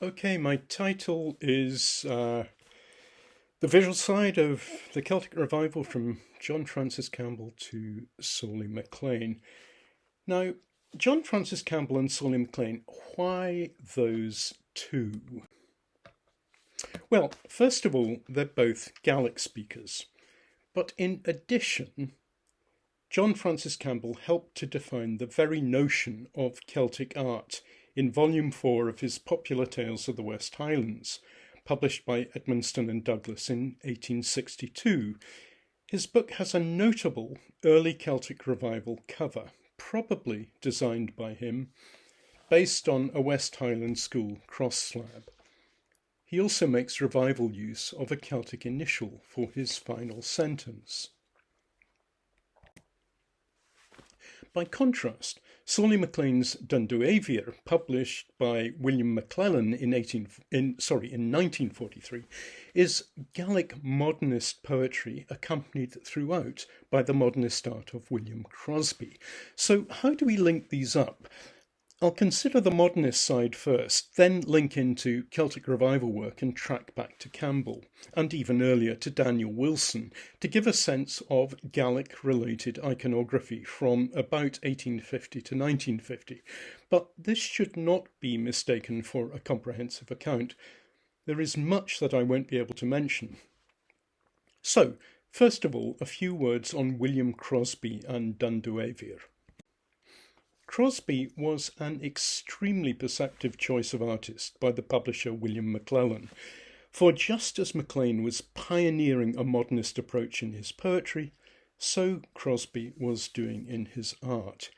Okay, my title is The Visual Side of the Celtic Revival from John Francis Campbell to Sorley MacLean. Now, John Francis Campbell and Sorley MacLean, why those two? Well, first of all, they're both Gaelic speakers. But in addition, John Francis Campbell helped to define the very notion of Celtic art in Volume 4 of his Popular Tales of the West Highlands, published by Edmonstone Douglas in 1862. His book has a notable early Celtic revival cover, probably designed by him, based on a West Highland school cross slab. He also makes revival use of a Celtic initial for his final sentence. By contrast, Sorley MacLean's Eimhir, published by William Maclellan in 1943, is Gaelic modernist poetry accompanied throughout by the modernist art of William Crosby. So how do we link these up? I'll consider the modernist side first, then link into Celtic revival work and track back to Campbell, and even earlier to Daniel Wilson, to give a sense of Gaelic-related iconography from about 1850 to 1950. But this should not be mistaken for a comprehensive account. There is much that I won't be able to mention. So, first of all, a few words on William Crosby and Eimhir. Crosby was an extremely perceptive choice of artist by the publisher William Maclellan, for just as MacLean was pioneering a modernist approach in his poetry, so Crosby was doing in his art.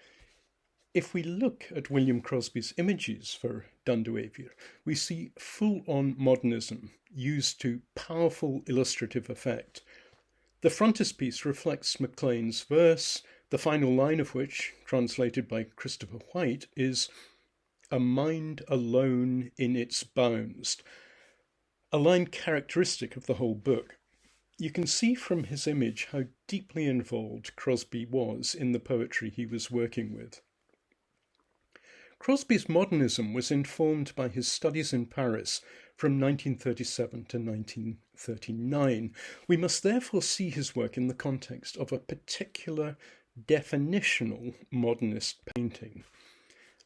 If we look at William Crosby's images for Eimhir, we see full-on modernism used to powerful illustrative effect. The frontispiece reflects MacLean's verse, the final line of which, translated by Christopher White, is "a mind alone in its bounds," a line characteristic of the whole book. You can see from his image how deeply involved Crosby was in the poetry he was working with. Crosby's modernism was informed by his studies in Paris from 1937 to 1939. We must therefore see his work in the context of a particular definitional modernist painting.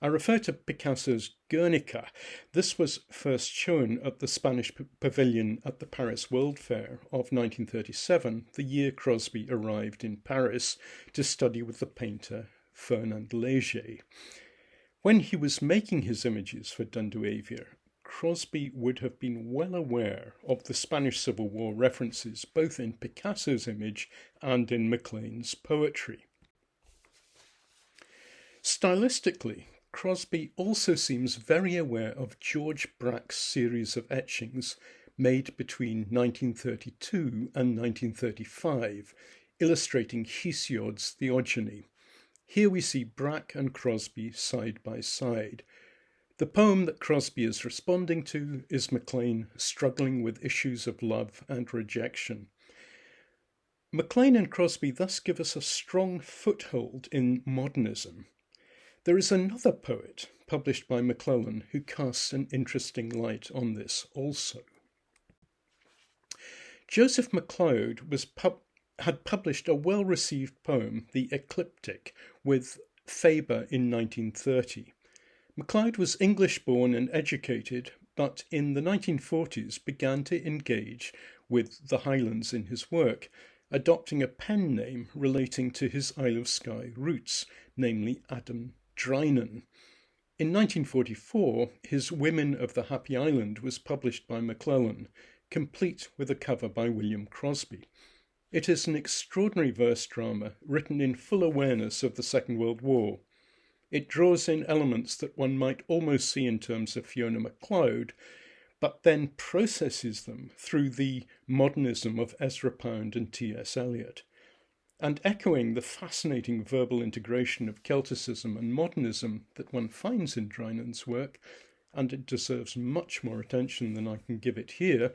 I refer to Picasso's Guernica. This was first shown at the Spanish Pavilion at the Paris World Fair of 1937, the year Crosby arrived in Paris to study with the painter Fernand Léger. When he was making his images for Eimhir, Crosby would have been well aware of the Spanish Civil War references both in Picasso's image and in MacLean's poetry. Stylistically, Crosby also seems very aware of George Brack's series of etchings made between 1932 and 1935, illustrating Hesiod's Theogony. Here we see Brack and Crosby side by side. The poem that Crosby is responding to is MacLean struggling with issues of love and rejection. MacLean and Crosby thus give us a strong foothold in modernism. There is another poet, published by Maclellan, who casts an interesting light on this also. Joseph MacLeod had published a well-received poem, The Ecliptic, with Faber in 1930. MacLeod was English-born and educated, but in the 1940s began to engage with the Highlands in his work, adopting a pen name relating to his Isle of Skye roots, namely Adam Drynan. In 1944, his Women of the Happy Island was published by Maclellan, complete with a cover by William Crosby. It is an extraordinary verse drama written in full awareness of the Second World War. It draws in elements that one might almost see in terms of Fiona MacLeod, but then processes them through the modernism of Ezra Pound and T.S. Eliot. And echoing the fascinating verbal integration of Celticism and modernism that one finds in Drynan's work, and it deserves much more attention than I can give it here,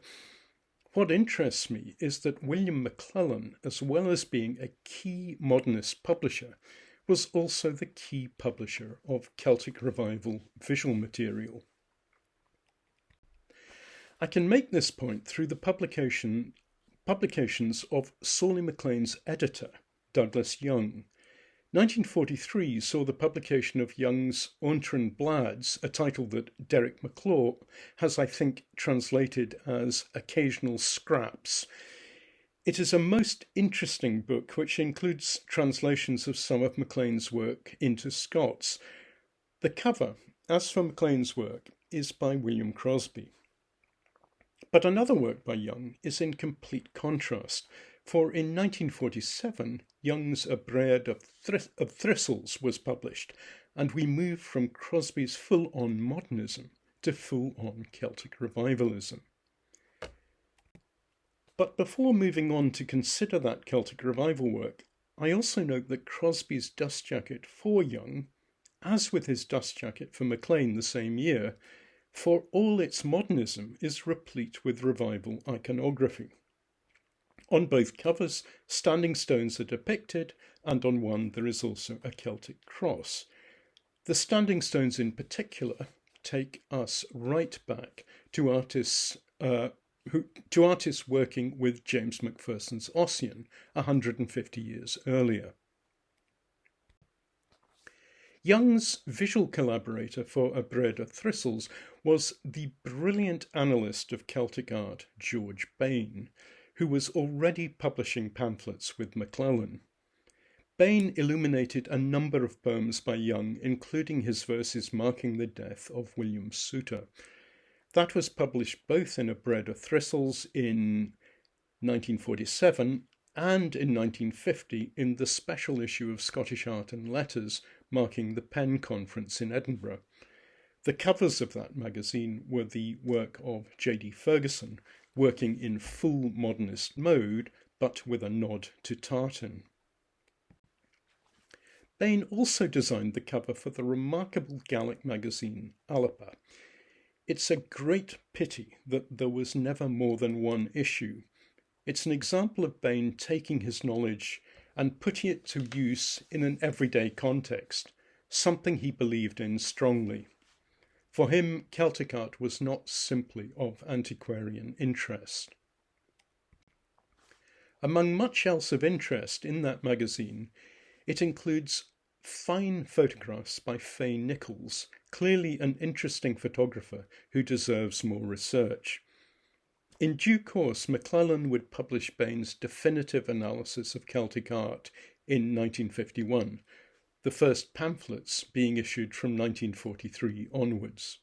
what interests me is that William Maclellan, as well as being a key modernist publisher, was also the key publisher of Celtic Revival visual material. I can make this point through the publications of Sorley MacLean's editor, Douglas Young. 1943 saw the publication of Young's Ontran Blads, a title that Derek McClure has, I think, translated as Occasional Scraps. It is a most interesting book which includes translations of some of MacLean's work into Scots. The cover, as for MacLean's work, is by William Crosby. But another work by Young is in complete contrast, for in 1947 Young's A Bread of Thistles was published, and we moved from Crosby's full-on modernism to full-on Celtic revivalism. But before moving on to consider that Celtic revival work, I also note that Crosby's dust jacket for Young, as with his dust jacket for MacLean the same year, for all its modernism, is replete with revival iconography. On both covers, standing stones are depicted, and on one there is also a Celtic cross. The standing stones in particular take us right back to artists working with James Macpherson's Ossian 150 years earlier. Young's visual collaborator for A Bread of Thistles was the brilliant analyst of Celtic art, George Bain, who was already publishing pamphlets with Maclellan. Bain illuminated a number of poems by Young, including his verses marking the death of William Souter. That was published both in A Bread of Thistles in 1947 and in 1950 in the special issue of Scottish Art and Letters marking the Penn Conference in Edinburgh. The covers of that magazine were the work of J.D. Ferguson, working in full modernist mode, but with a nod to tartan. Bain also designed the cover for the remarkable Gaelic magazine Alapa. It's a great pity that there was never more than one issue. It's an example of Bain taking his knowledge and putting it to use in an everyday context, something he believed in strongly. For him, Celtic art was not simply of antiquarian interest. Among much else of interest in that magazine, it includes fine photographs by Fhèin Nichols, clearly an interesting photographer who deserves more research. In due course, Maclellan would publish Bain's definitive analysis of Celtic art in 1951, the first pamphlets being issued from 1943 onwards.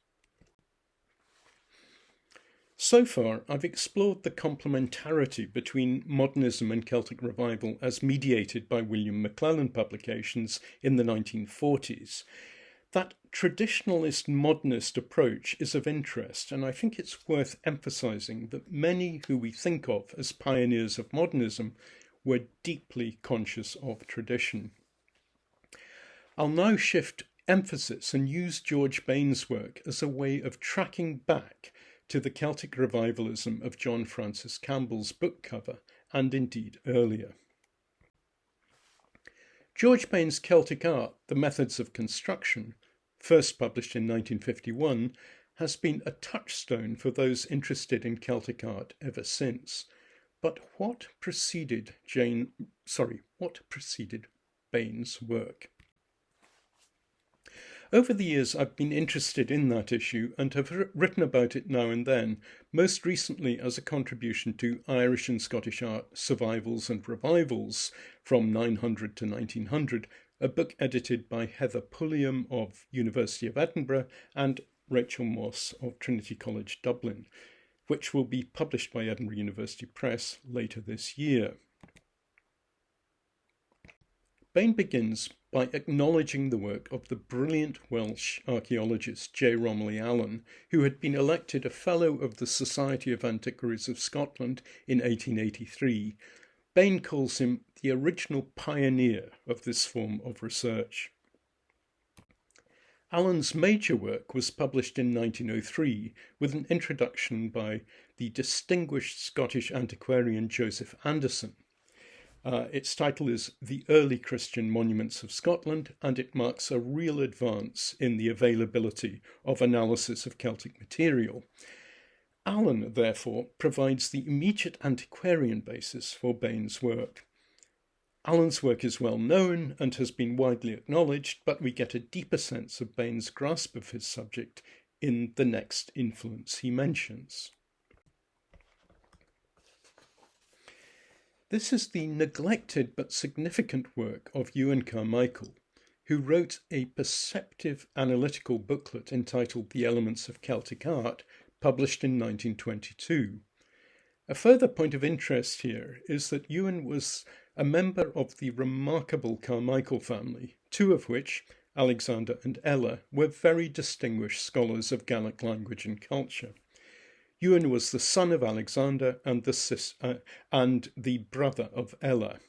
So far, I've explored the complementarity between modernism and Celtic revival as mediated by William Maclellan publications in the 1940s. That traditionalist modernist approach is of interest, and I think it's worth emphasising that many who we think of as pioneers of modernism were deeply conscious of tradition. I'll now shift emphasis and use George Bain's work as a way of tracking back to the Celtic revivalism of John Francis Campbell's book cover, and indeed earlier. George Bain's Celtic Art, The Methods of Construction, first published in 1951, has been a touchstone for those interested in Celtic art ever since. But what preceded Bain's work? Over the years, I've been interested in that issue and have written about it now and then, most recently as a contribution to Irish and Scottish Art Survivals and Revivals from 900 to 1900, a book edited by Heather Pulliam of University of Edinburgh and Rachel Moss of Trinity College Dublin, which will be published by Edinburgh University Press later this year. Bain begins by acknowledging the work of the brilliant Welsh archaeologist J. Romilly Allen, who had been elected a Fellow of the Society of Antiquaries of Scotland in 1883. Bain calls him the original pioneer of this form of research. Allen's major work was published in 1903 with an introduction by the distinguished Scottish antiquarian Joseph Anderson. Its title is The Early Christian Monuments of Scotland, and it marks a real advance in the availability of analysis of Celtic material. Ealain, therefore, provides the immediate antiquarian basis for Bain's work. Ealain's work is well known and has been widely acknowledged, but we get a deeper sense of Bain's grasp of his subject in the next influence he mentions. This is the neglected but significant work of Ewan Carmichael, who wrote a perceptive analytical booklet entitled The Elements of Celtic Art, published in 1922. A further point of interest here is that Ewan was a member of the remarkable Carmichael family, two of which, Alexander and Ella, were very distinguished scholars of Gaelic language and culture. Ewan was the son of Alexander and the brother of Ella.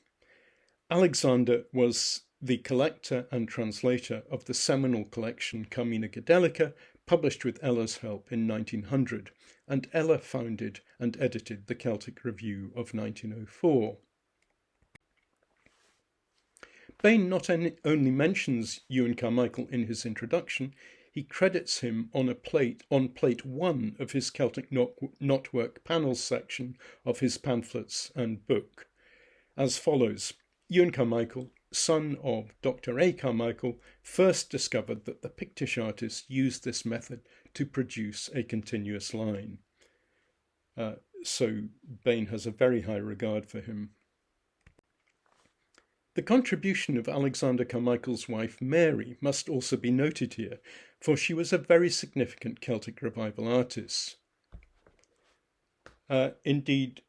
Alexander was the collector and translator of the seminal collection Carmina Gadelica, published with Ella's help in 1900, and Ella founded and edited the Celtic Review of 1904. Bain not only mentions Ewan Carmichael in his introduction, he credits him on plate 1 of his Celtic knotwork panels section of his pamphlets and book, as follows. Ewan Carmichael, son of Dr. A. Carmichael, first discovered that the Pictish artists used this method to produce a continuous line. So Bain has a very high regard for him. The contribution of Alexander Carmichael's wife Mary must also be noted here, for she was a very significant Celtic revival artist. Indeed,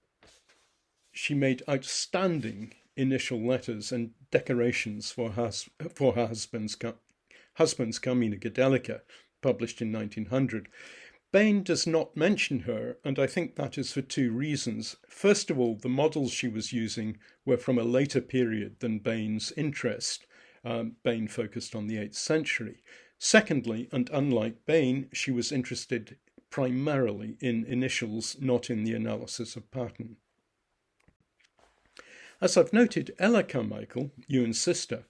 she made outstanding initial letters and decorations for her husband's Carmina Gadelica, published in 1900. Bain does not mention her, and I think that is for two reasons. First of all, the models she was using were from a later period than Bain's interest. Bain focused on the 8th century. Secondly, and unlike Bain, she was interested primarily in initials, not in the analysis of pattern. As I've noted, Ella Carmichael, Ewan's sister,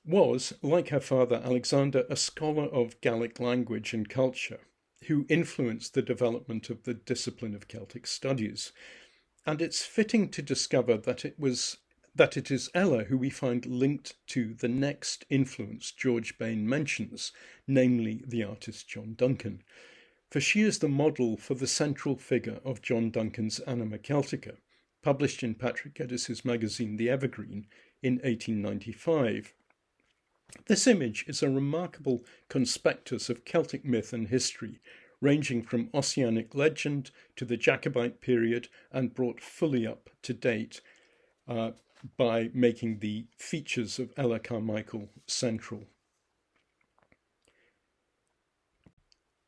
was, like her father Alexander, a scholar of Gaelic language and culture, who influenced the development of the discipline of Celtic studies. And it's fitting to discover that it is Ella who we find linked to the next influence George Bain mentions, namely the artist John Duncan, for she is the model for the central figure of John Duncan's Anima Celtica, published in Patrick Geddis's magazine The Evergreen in 1895. This image is a remarkable conspectus of Celtic myth and history, ranging from Ossianic legend to the Jacobite period, and brought fully up to date by making the features of Ella Carmichael central.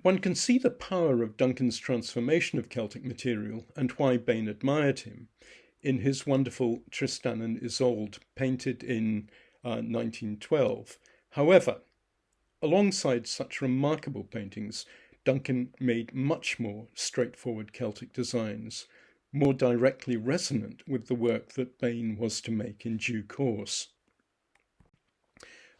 One can see the power of Duncan's transformation of Celtic material and why Bain admired him in his wonderful Tristan and Isolde, painted in 1912. However, alongside such remarkable paintings, Duncan made much more straightforward Celtic designs, more directly resonant with the work that Bain was to make in due course.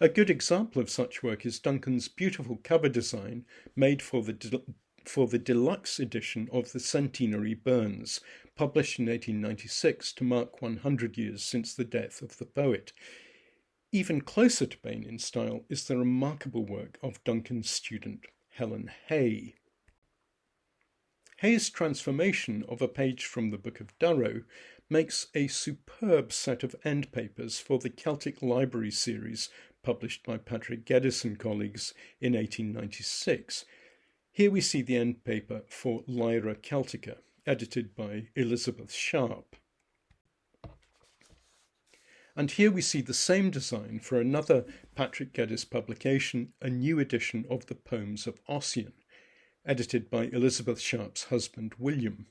A good example of such work is Duncan's beautiful cover design made for the deluxe edition of the Centenary Burns, published in 1896 to mark 100 years since the death of the poet. Even closer to Bain in style is the remarkable work of Duncan's student Helen Hay. Hay's transformation of a page from the Book of Durrow makes a superb set of end papers for the Celtic Library series published by Patrick Geddis and colleagues in 1896. Here we see the end paper for Lyra Celtica, edited by Elizabeth Sharp. And here we see the same design for another Patrick Geddis publication, a new edition of the Poems of Ossian, edited by Elizabeth Sharp's husband William.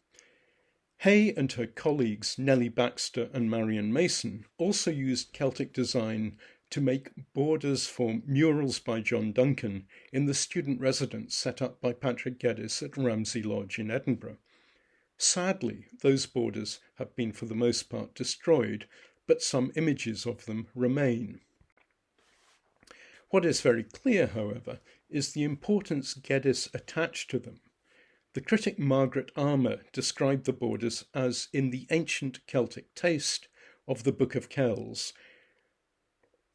Hay and her colleagues Nellie Baxter and Marion Mason also used Celtic design to make borders for murals by John Duncan in the student residence set up by Patrick Geddis at Ramsay Lodge in Edinburgh. Sadly, those borders have been for the most part destroyed, but some images of them remain. What is very clear, however, is the importance Geddis attached to them. The critic Margaret Armour described the borders as in the ancient Celtic taste of the Book of Kells.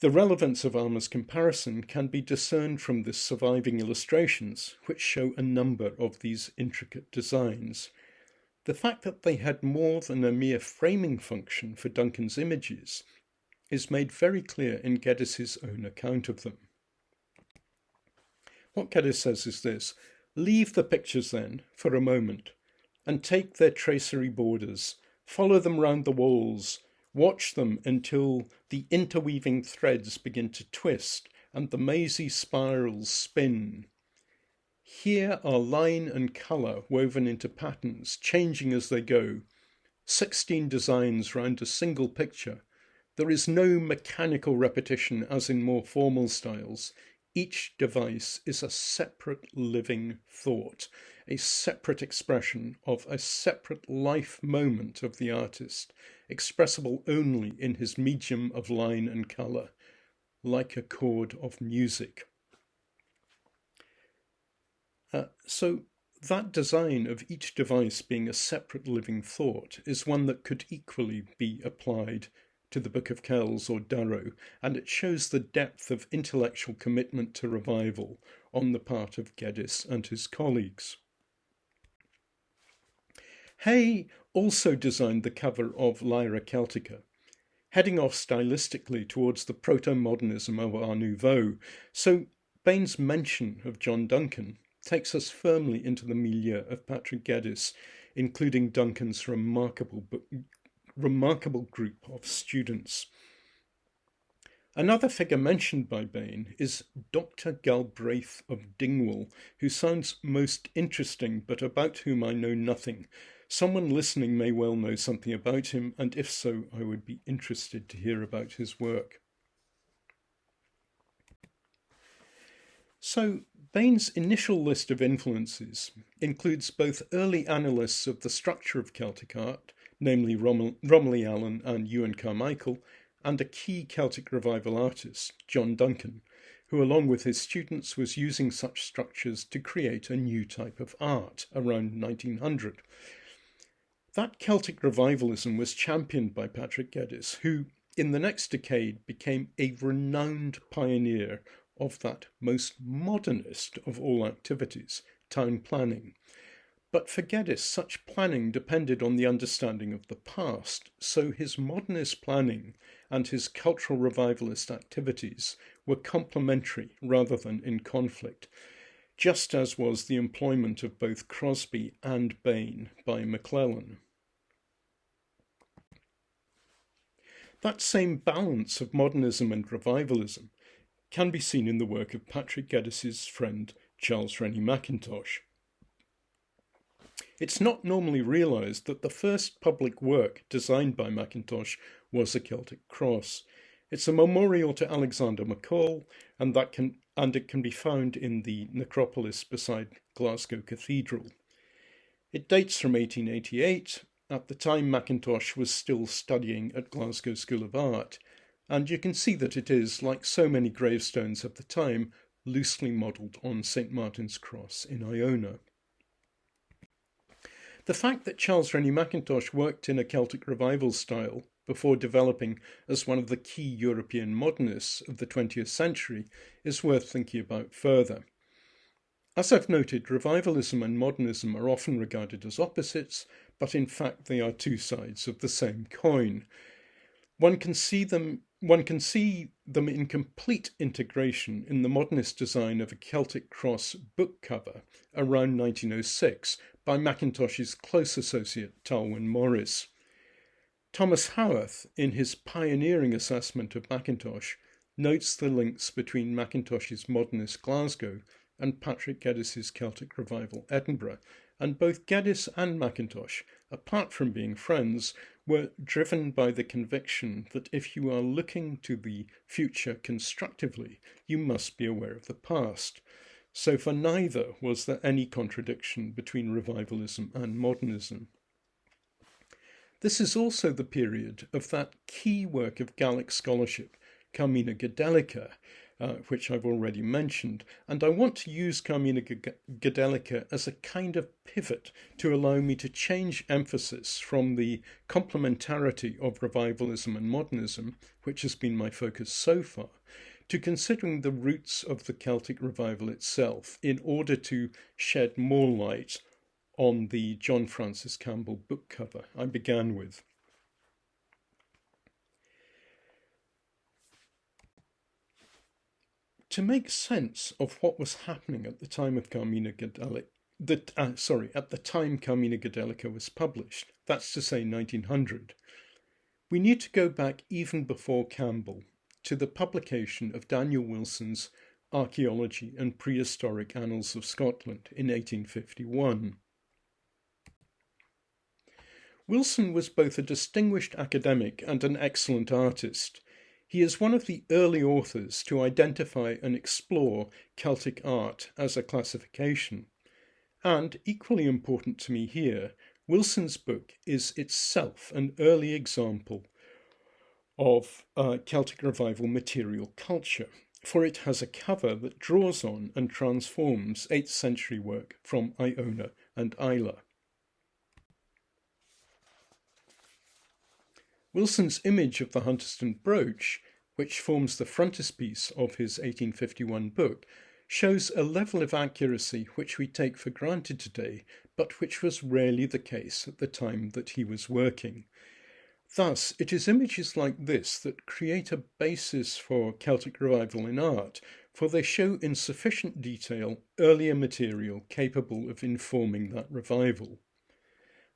The relevance of Armour's comparison can be discerned from the surviving illustrations, which show a number of these intricate designs. The fact that they had more than a mere framing function for Duncan's images is made very clear in Geddes' own account of them. What Geddes says is this: "Leave the pictures then for a moment and take their tracery borders, follow them round the walls, watch them until the interweaving threads begin to twist and the mazy spirals spin. Here are line and colour woven into patterns, changing as they go. 16 designs round a single picture. There is no mechanical repetition as in more formal styles. Each device is a separate living thought, a separate expression of a separate life moment of the artist, expressible only in his medium of line and colour, like a chord of music." So that design of each device being a separate living thought is one that could equally be applied to the Book of Kells or Darrow, and it shows the depth of intellectual commitment to revival on the part of Geddes and his colleagues. Hay also designed the cover of Lyra Celtica, heading off stylistically towards the proto-modernism of Art Nouveau, so Bain's mention of John Duncan takes us firmly into the milieu of Patrick Geddes, including Duncan's remarkable group of students. Another figure mentioned by Bain is Dr. Galbraith of Dingwall, who sounds most interesting, but about whom I know nothing. Someone listening may well know something about him, and if so, I would be interested to hear about his work. So, Bain's initial list of influences includes both early analysts of the structure of Celtic art, namely Ealain and Ewan Carmichael, and a key Celtic revival artist, John Duncan, who along with his students was using such structures to create a new type of art around 1900. That Celtic revivalism was championed by Patrick Geddes, who in the next decade became a renowned pioneer of that most modernist of all activities, town planning. But for Geddes, such planning depended on the understanding of the past, so his modernist planning and his cultural revivalist activities were complementary rather than in conflict, just as was the employment of both Crosby and Bain by Maclellan. That same balance of modernism and revivalism can be seen in the work of Patrick Geddes' friend Charles Rennie Mackintosh. It's not normally realised that the first public work designed by Mackintosh was a Celtic cross. It's a memorial to Alexander McCall, and it can be found in the necropolis beside Glasgow Cathedral. It dates from 1888. At the time, Mackintosh was still studying at Glasgow School of Art, and you can see that it is, like so many gravestones of the time, loosely modelled on St. Martin's Cross in Iona. The fact that Charles Rennie Mackintosh worked in a Celtic revival style before developing as one of the key European modernists of the 20th century is worth thinking about further. As I've noted, revivalism and modernism are often regarded as opposites, but in fact they are two sides of the same coin. One can see them in complete integration in the modernist design of a Celtic cross book cover around 1906 by Mackintosh's close associate Talwyn Morris. Thomas Howarth, in his pioneering assessment of Mackintosh, notes the links between Mackintosh's modernist Glasgow and Patrick Geddes' Celtic revival Edinburgh, and both Geddes and Mackintosh, apart from being friends, were driven by the conviction that if you are looking to the future constructively, you must be aware of the past. So for neither was there any contradiction between revivalism and modernism. This is also the period of that key work of Gaelic scholarship, Carmina Gadelica, which I've already mentioned, and I want to use Carmina Gadelica as a kind of pivot to allow me to change emphasis from the complementarity of revivalism and modernism, which has been my focus so far, to considering the roots of the Celtic revival itself in order to shed more light on the John Francis Campbell book cover I began with. To make sense of what was happening at the time of Carmina Gadelica, at the time Carmina Gadelica was published, that's to say 1900, we need to go back even before Campbell to the publication of Daniel Wilson's Archaeology and Prehistoric Annals of Scotland in 1851. Wilson was both a distinguished academic and an excellent artist. He is one of the early authors to identify and explore Celtic art as a classification. And, equally important to me here, Wilson's book is itself an early example of Celtic revival material culture, for it has a cover that draws on and transforms 8th century work from Iona and Ìle. Wilson's image of the Hunterston brooch, which forms the frontispiece of his 1851 book, shows a level of accuracy which we take for granted today, but which was rarely the case at the time that he was working. Thus, it is images like this that create a basis for Celtic revival in art, for they show in sufficient detail earlier material capable of informing that revival.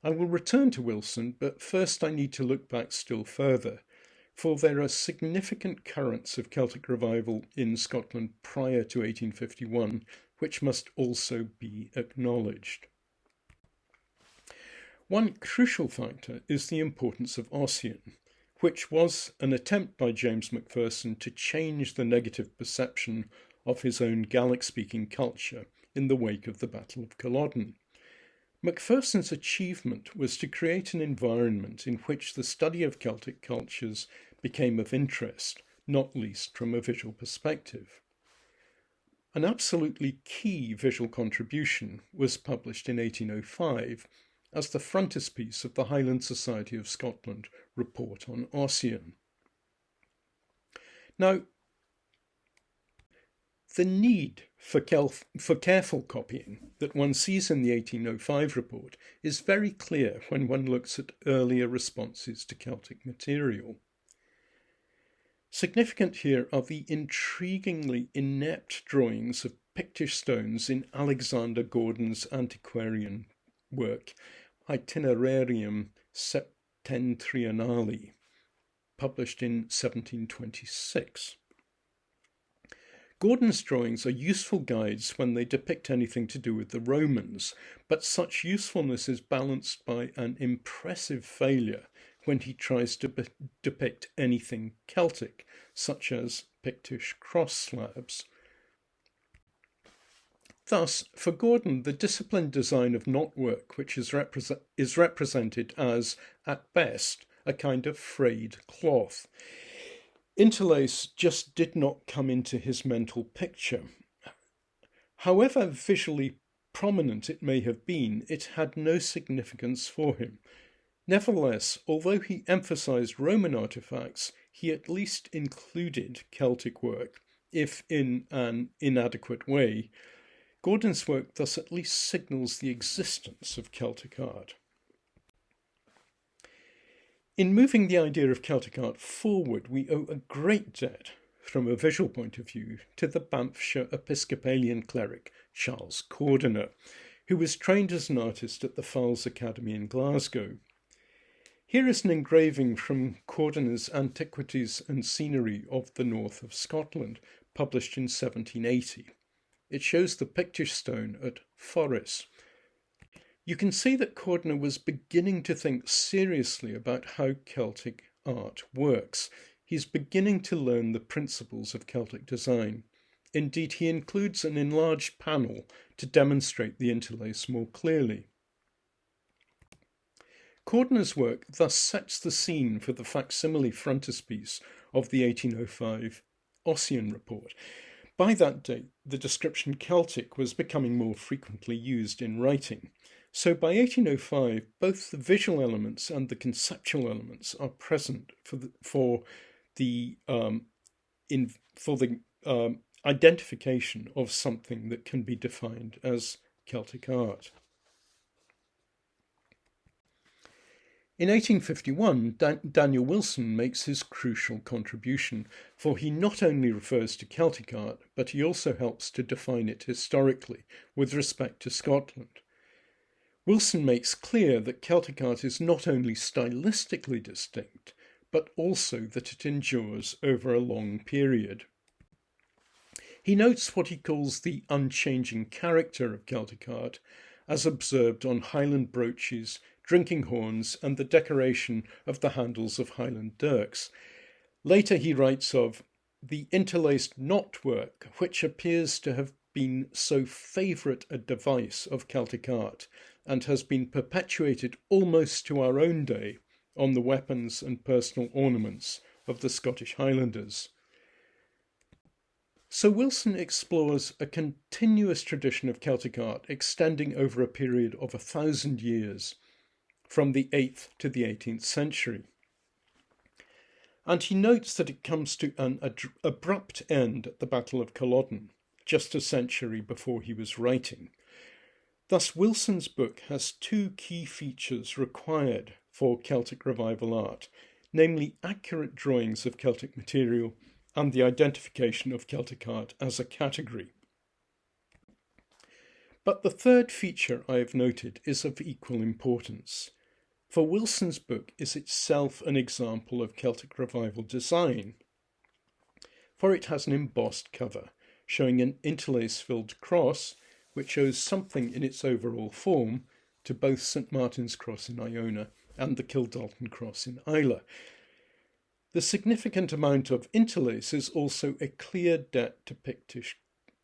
I will return to Wilson, but first I need to look back still further, for there are significant currents of Celtic revival in Scotland prior to 1851, which must also be acknowledged. One crucial factor is the importance of Ossian, which was an attempt by James Macpherson to change the negative perception of his own Gaelic-speaking culture in the wake of the Battle of Culloden. Macpherson's achievement was to create an environment in which the study of Celtic cultures became of interest, not least from a visual perspective. An absolutely key visual contribution was published in 1805 as the frontispiece of the Highland Society of Scotland report on Ossian. Now, the need for careful copying that one sees in the 1805 report is very clear when one looks at earlier responses to Celtic material. Significant here are the intriguingly inept drawings of Pictish stones in Alexander Gordon's antiquarian work, Itinerarium Septentrionali, published in 1726. Gordon's drawings are useful guides when they depict anything to do with the Romans, but such usefulness is balanced by an impressive failure when he tries to depict anything Celtic, such as Pictish cross slabs. Thus, for Gordon, the disciplined design of knotwork, which is represented as, at best, a kind of frayed cloth. Interlace just did not come into his mental picture. However visually prominent it may have been, it had no significance for him. Nevertheless, although he emphasised Roman artefacts, he at least included Celtic work, if in an inadequate way. Gordon's work thus at least signals the existence of Celtic art. In moving the idea of Celtic art forward, we owe a great debt, from a visual point of view, to the Banffshire Episcopalian cleric Charles Cordiner, who was trained as an artist at the Falls Academy in Glasgow. Here is an engraving from Cordiner's Antiquities and Scenery of the North of Scotland, published in 1780. It shows the Pictish stone at Forres. You can see that Cordiner was beginning to think seriously about how Celtic art works. He's beginning to learn the principles of Celtic design. Indeed, he includes an enlarged panel to demonstrate the interlace more clearly. Cordiner's work thus sets the scene for the facsimile frontispiece of the 1805 Ossian report. By that date, the description Celtic was becoming more frequently used in writing. So by 1805, both the visual elements and the conceptual elements are present for the identification of something that can be defined as Celtic art. In 1851, Daniel Wilson makes his crucial contribution, for he not only refers to Celtic art, but he also helps to define it historically with respect to Scotland. Wilson makes clear that Celtic art is not only stylistically distinct, but also that it endures over a long period. He notes what he calls the unchanging character of Celtic art, as observed on Highland brooches, drinking horns, and the decoration of the handles of Highland dirks. Later he writes of the interlaced knotwork, which appears to have been so favourite a device of Celtic art, and has been perpetuated almost to our own day on the weapons and personal ornaments of the Scottish Highlanders. So Wilson explores a continuous tradition of Celtic art extending over a period of 1,000 years, from the 8th to the 18th century. And he notes that it comes to an abrupt end at the Battle of Culloden, just a century before he was writing. Thus, Wilson's book has two key features required for Celtic revival art, namely accurate drawings of Celtic material and the identification of Celtic art as a category. But the third feature I have noted is of equal importance, for Wilson's book is itself an example of Celtic revival design, for it has an embossed cover showing an interlace-filled cross which owes something in its overall form to both St Martin's Cross in Iona and the Kildalton Cross in Islay. The significant amount of interlace is also a clear debt to Pictish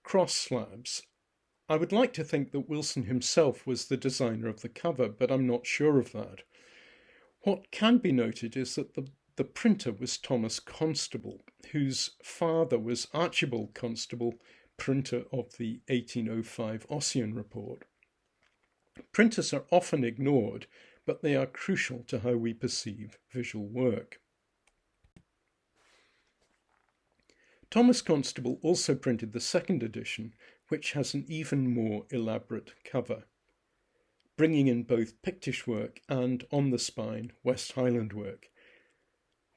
cross slabs. I would like to think that Wilson himself was the designer of the cover, but I'm not sure of that. What can be noted is that the printer was Thomas Constable, whose father was Archibald Constable, printer of the 1805 Ossian report. Printers are often ignored, but they are crucial to how we perceive visual work. Thomas Constable also printed the second edition, which has an even more elaborate cover, bringing in both Pictish work and, on the spine, West Highland work.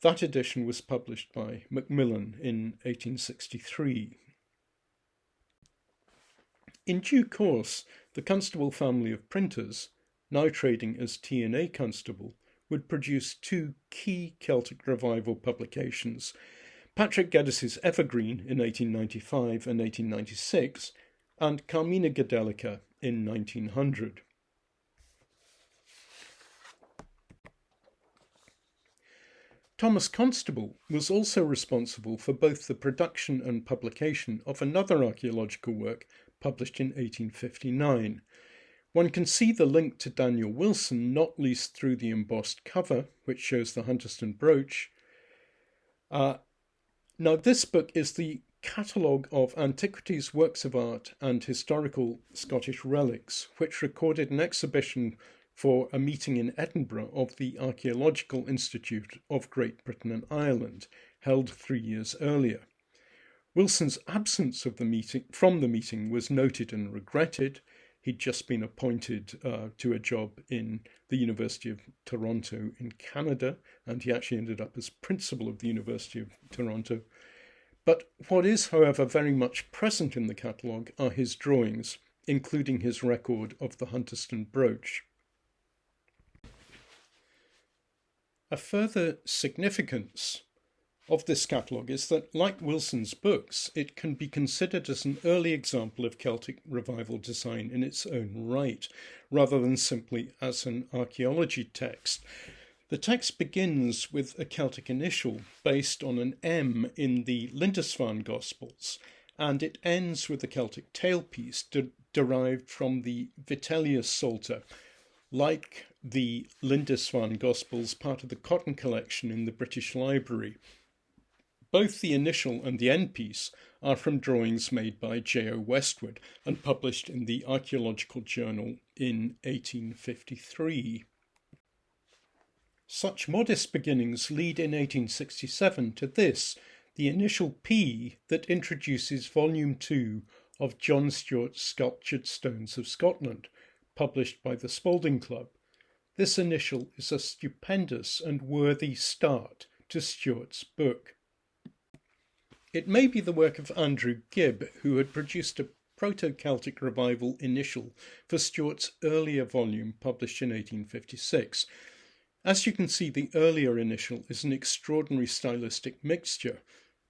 That edition was published by Maclellan in 1863. In due course, the Constable family of printers, now trading as T&A Constable, would produce two key Celtic revival publications, Patrick Geddis's Evergreen in 1895 and 1896, and Carmina Gadelica in 1900. Thomas Constable was also responsible for both the production and publication of another archaeological work published in 1859. One can see the link to Daniel Wilson not least through the embossed cover, which shows the Hunterston brooch. Now, this book is the catalogue of antiquities, works of art and historical Scottish relics, which recorded an exhibition for a meeting in Edinburgh of the Archaeological Institute of Great Britain and Ireland, held 3 years earlier. Wilson's absence from the meeting was noted and regretted. He'd just been appointed to a job in the University of Toronto in Canada, and he actually ended up as principal of the University of Toronto. But what is, however, very much present in the catalogue are his drawings, including his record of the Hunterston brooch. A further significance of this catalogue is that, like Wilson's books, it can be considered as an early example of Celtic revival design in its own right, rather than simply as an archaeology text. The text begins with a Celtic initial based on an M in the Lindisfarne Gospels, and it ends with a Celtic tailpiece derived from the Vitellius Psalter, like the Lindisfarne Gospels, part of the Cotton collection in the British Library. Both the initial and the end piece are from drawings made by J.O. Westwood and published in the Archaeological Journal in 1853. Such modest beginnings lead in 1867 to this, the initial P that introduces Volume 2 of John Stuart's Sculptured Stones of Scotland, published by the Spalding Club. This initial is a stupendous and worthy start to Stuart's book. It may be the work of Andrew Gibb, who had produced a Proto-Celtic revival initial for Stuart's earlier volume published in 1856. As you can see, the earlier initial is an extraordinary stylistic mixture.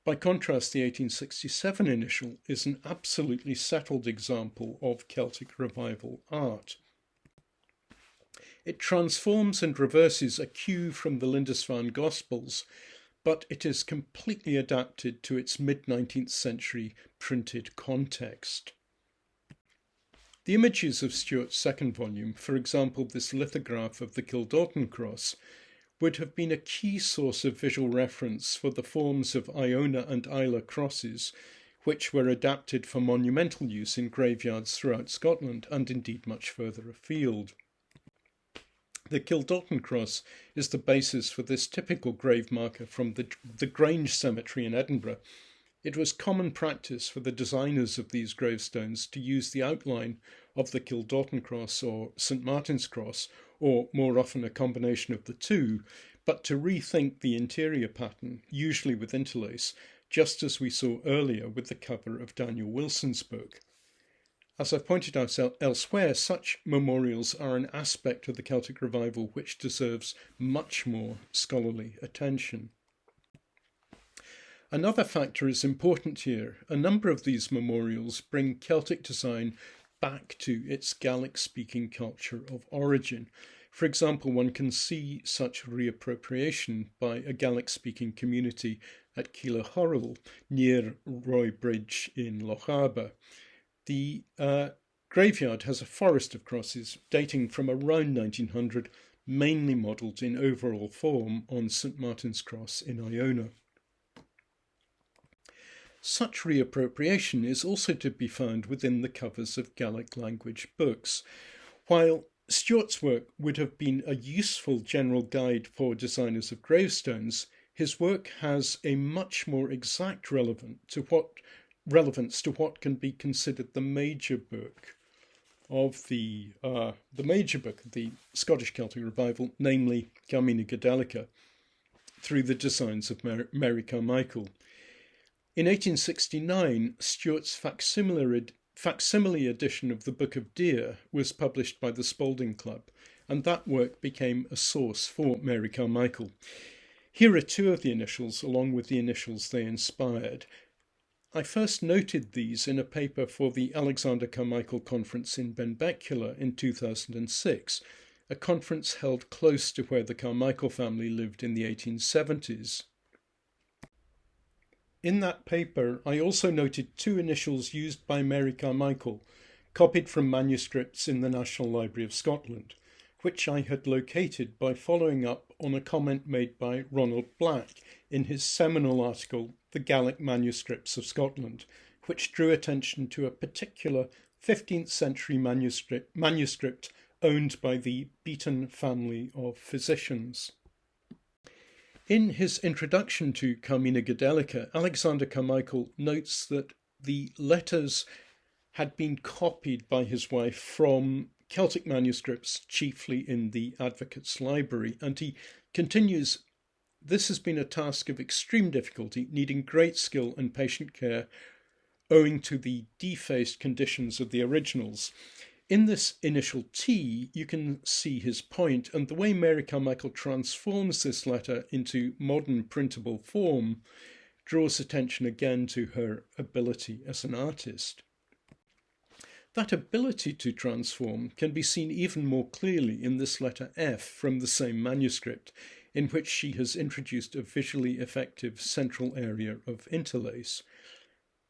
By contrast, the 1867 initial is an absolutely settled example of Celtic revival art. It transforms and reverses a cue from the Lindisfarne Gospels, but it is completely adapted to its mid-19th century printed context. The images of Stuart's second volume, for example this lithograph of the Kildalton cross, would have been a key source of visual reference for the forms of Iona and Islay crosses, which were adapted for monumental use in graveyards throughout Scotland and indeed much further afield. The Kildalton cross is the basis for this typical grave marker from the Grange Cemetery in Edinburgh. It was common practice for the designers of these gravestones to use the outline of the Kildalton cross or St Martin's cross, or more often a combination of the two, but to rethink the interior pattern, usually with interlace, just as we saw earlier with the cover of Daniel Wilson's book. As I've pointed out elsewhere, such memorials are an aspect of the Celtic revival which deserves much more scholarly attention. Another factor is important here. A number of these memorials bring Celtic design back to its Gaelic-speaking culture of origin. For example, one can see such reappropriation by a Gaelic-speaking community at Keilachorrell, near Roy Bridge in Lochaber. The graveyard has a forest of crosses dating from around 1900, mainly modelled in overall form on St Martin's Cross in Iona. Such reappropriation is also to be found within the covers of Gaelic language books. While Stuart's work would have been a useful general guide for designers of gravestones, his work has a much more exact relevance to what can be considered the major book of the Scottish Celtic revival, namely Carmina Gadelica, through the designs of Mary Carmichael. In 1869, Stuart's facsimile edition of the Book of Deer was published by the Spalding Club, and that work became a source for Mary Carmichael. Here are two of the initials, along with the initials they inspired. I first noted these in a paper for the Alexander Carmichael Conference in Benbecula in 2006, a conference held close to where the Carmichael family lived in the 1870s. In that paper, I also noted two initials used by Mary Carmichael, copied from manuscripts in the National Library of Scotland, which I had located by following up on a comment made by Ronald Black in his seminal article, The Gaelic Manuscripts of Scotland, which drew attention to a particular 15th century manuscript owned by the Beaton family of physicians. In his introduction to Carmina Gadelica, Alexander Carmichael notes that the letters had been copied by his wife from Celtic manuscripts, chiefly in the Advocates' Library, and he continues, "This has been a task of extreme difficulty, needing great skill and patient care, owing to the defaced conditions of the originals." In this initial T, you can see his point, and the way Mary Carmichael transforms this letter into modern printable form draws attention again to her ability as an artist. That ability to transform can be seen even more clearly in this letter F from the same manuscript, in which she has introduced a visually effective central area of interlace.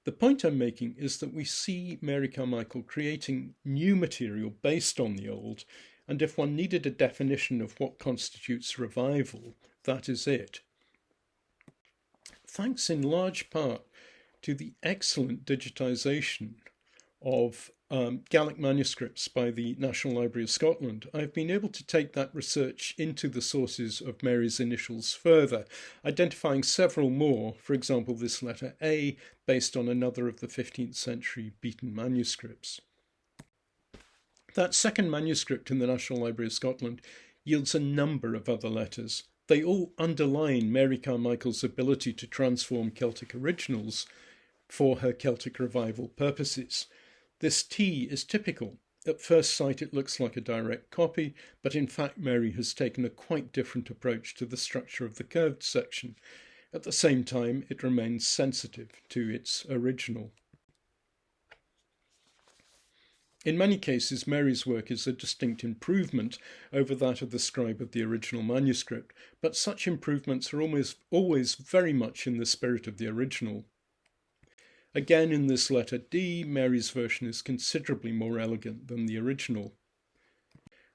The point I'm making is that we see Mary Carmichael creating new material based on the old, and if one needed a definition of what constitutes revival, that is it. thanks in large part to the excellent digitisation of Gaelic manuscripts by the National Library of Scotland, I've been able to take that research into the sources of Mary's initials further, identifying several more, for example this letter A, based on another of the 15th century Beaton manuscripts. That second manuscript in the National Library of Scotland yields a number of other letters. They all underline Mary Carmichael's ability to transform Celtic originals for her Celtic revival purposes. This T is typical. At first sight it looks like a direct copy, but in fact Mary has taken a quite different approach to the structure of the curved section. At the same time, it remains sensitive to its original. In many cases, Mary's work is a distinct improvement over that of the scribe of the original manuscript, but such improvements are always very much in the spirit of the original. Again, in this letter D, Mary's version is considerably more elegant than the original.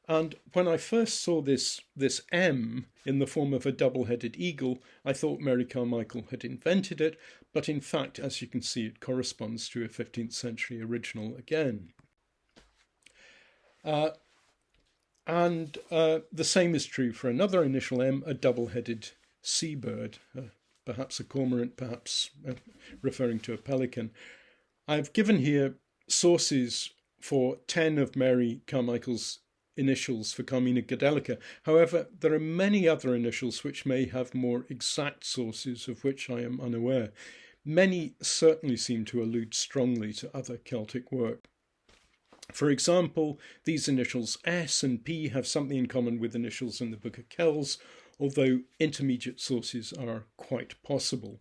And when I first saw this M in the form of a double-headed eagle, I thought Mary Carmichael had invented it, but in fact, as you can see, it corresponds to a 15th century original again. The same is true for another initial M, a double-headed seabird, perhaps a cormorant, perhaps referring to a pelican. I've given here sources for 10 of Mary Carmichael's initials for Carmina Gadelica. However, there are many other initials which may have more exact sources of which I am unaware. Many certainly seem to allude strongly to other Celtic work. For example, these initials S and P have something in common with initials in the Book of Kells, although intermediate sources are quite possible.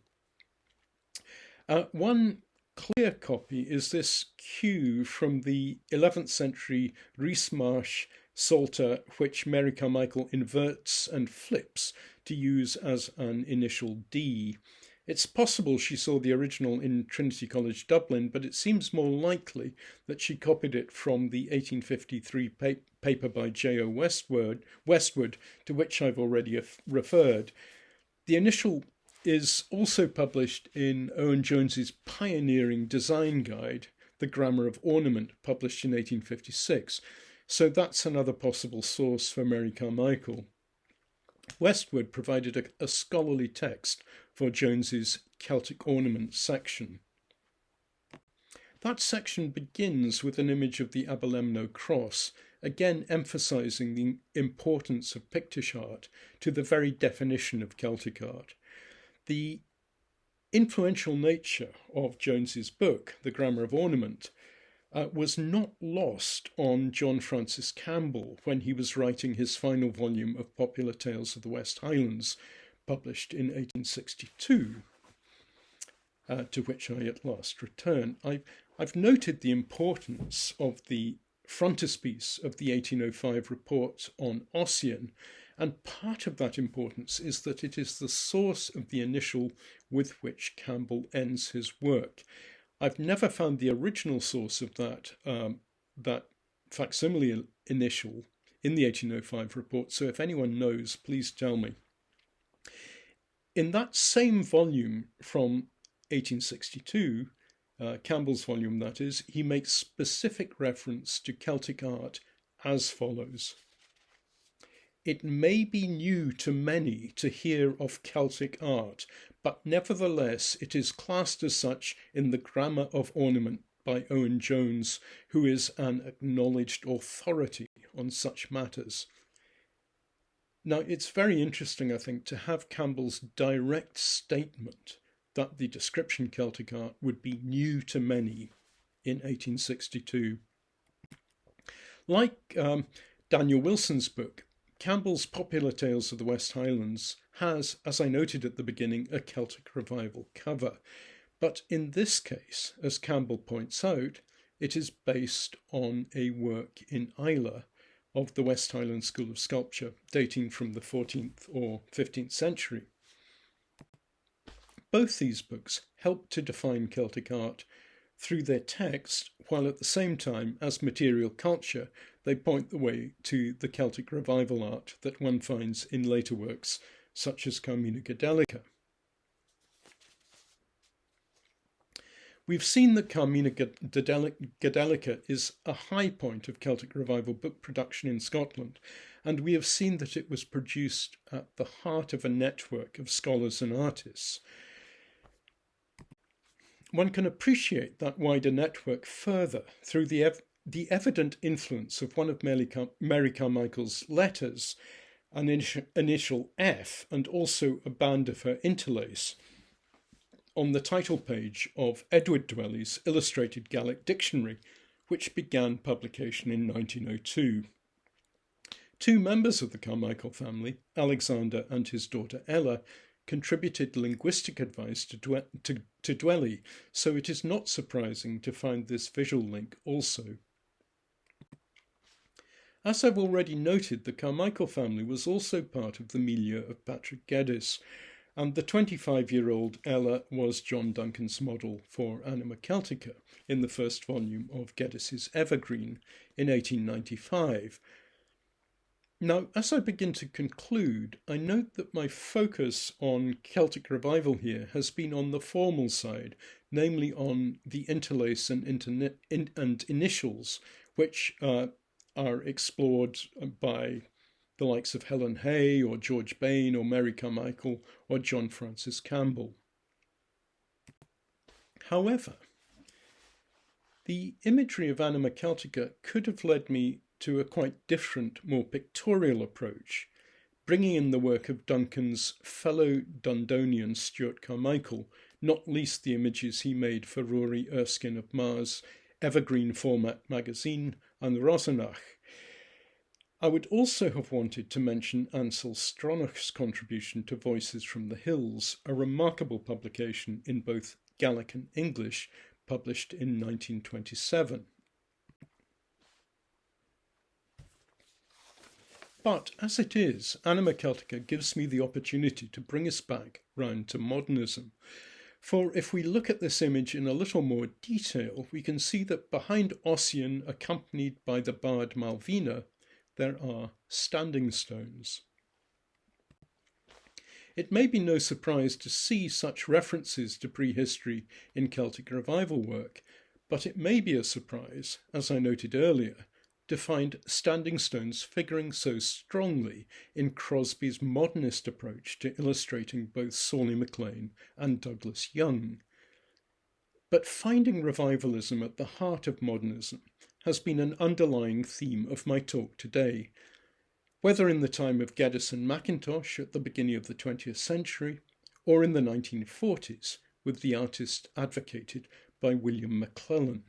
One clear copy is this Q from the 11th century Rhys-Marsh Psalter, which Mary Carmichael inverts and flips to use as an initial D. It's possible she saw the original in Trinity College Dublin, but it seems more likely that she copied it from the 1853 paper by J.O. Westwood, to which I've already referred. The initial is also published in Owen Jones's pioneering design guide, The Grammar of Ornament, published in 1856. So that's another possible source for Mary Carmichael. Westwood provided a scholarly text for Jones's Celtic Ornament section. That section begins with an image of the Abelemno cross, again emphasising the importance of Pictish art to the very definition of Celtic art. The influential nature of Jones's book, The Grammar of Ornament, was not lost on John Francis Campbell when he was writing his final volume of Popular Tales of the West Highlands, published in 1862, to which I at last return. I've noted the importance of the frontispiece of the 1805 report on Ossian, and part of that importance is that it is the source of the initial with which Campbell ends his work. I've never found the original source of that facsimile initial in the 1805 report, so if anyone knows, please tell me. In that same volume from 1862, Campbell's volume that is, he makes specific reference to Celtic art as follows. It may be new to many to hear of Celtic art, but nevertheless it is classed as such in the Grammar of Ornament by Owen Jones, who is an acknowledged authority on such matters. Now, it's very interesting, I think, to have Campbell's direct statement that the description Celtic art would be new to many in 1862. Like Daniel Wilson's book, Campbell's Popular Tales of the West Highlands has, as I noted at the beginning, a Celtic revival cover. But in this case, as Campbell points out, it is based on a work in Islay of the West Highlands School of Sculpture, dating from the 14th or 15th century. Both these books help to define Celtic art through their text, while at the same time, as material culture, they point the way to the Celtic revival art that one finds in later works, such as Carmina Gadelica. We've seen that Carmina Gadelica is a high point of Celtic Revival book production in Scotland, and we have seen that it was produced at the heart of a network of scholars and artists. One can appreciate that wider network further through the evident influence of one of Mary Carmichael's letters, an initial F, and also a band of her interlace, on the title page of Edward Dwelly's Illustrated Gaelic Dictionary, which began publication in 1902. Two members of the Carmichael family, Alexander and his daughter Ella, contributed linguistic advice to Dwelly, so it is not surprising to find this visual link also. As I've already noted, the Carmichael family was also part of the milieu of Patrick Geddes, and the 25-year-old Ella was John Duncan's model for Anima Celtica in the first volume of Geddes's Evergreen in 1895. Now, as I begin to conclude, I note that my focus on Celtic Revival here has been on the formal side, namely on the interlace and initials, which are explored by the likes of Helen Hay or George Bain or Mary Carmichael or John Francis Campbell. However, the imagery of Anima Celtica could have led me to a quite different, more pictorial approach, bringing in the work of Duncan's fellow Dundonian Stuart Carmichael, not least the images he made for Rory Erskine of Mar's Evergreen format magazine and Rosenach. I would also have wanted to mention Ansel Stronach's contribution to Voices from the Hills, a remarkable publication in both Gaelic and English, published in 1927. But as it is, Anima Celtica gives me the opportunity to bring us back round to modernism. For if we look at this image in a little more detail, we can see that behind Ossian, accompanied by the bard Malvina, there are standing stones. It may be no surprise to see such references to prehistory in Celtic Revival work, but it may be a surprise, as I noted earlier, to find standing stones figuring so strongly in Crosby's modernist approach to illustrating both Sorley MacLean and Douglas Young. But finding revivalism at the heart of modernism has been an underlying theme of my talk today, whether in the time of Geddes and Mackintosh at the beginning of the 20th century, or in the 1940s with the artist advocated by William Maclellan.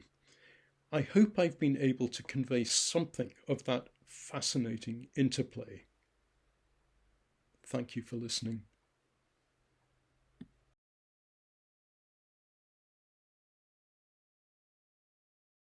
I hope I've been able to convey something of that fascinating interplay. Thank you for listening.